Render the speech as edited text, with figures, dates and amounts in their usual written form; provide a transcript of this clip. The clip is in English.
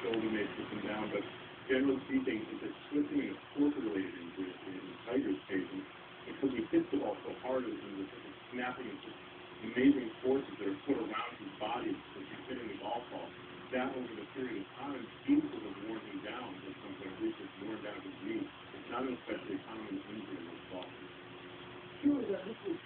shoulder may put them down, but generally speaking, it's a twisting and a torque-related injury in Tiger's patient because he hits the ball so hard and the snapping and just amazing forces that are put around his body as he's hitting the golf ball. That over the period of time seems to have worn him down at some point, at least it's worn down his knee. It's not an especially common injury in golf. Sure, that this was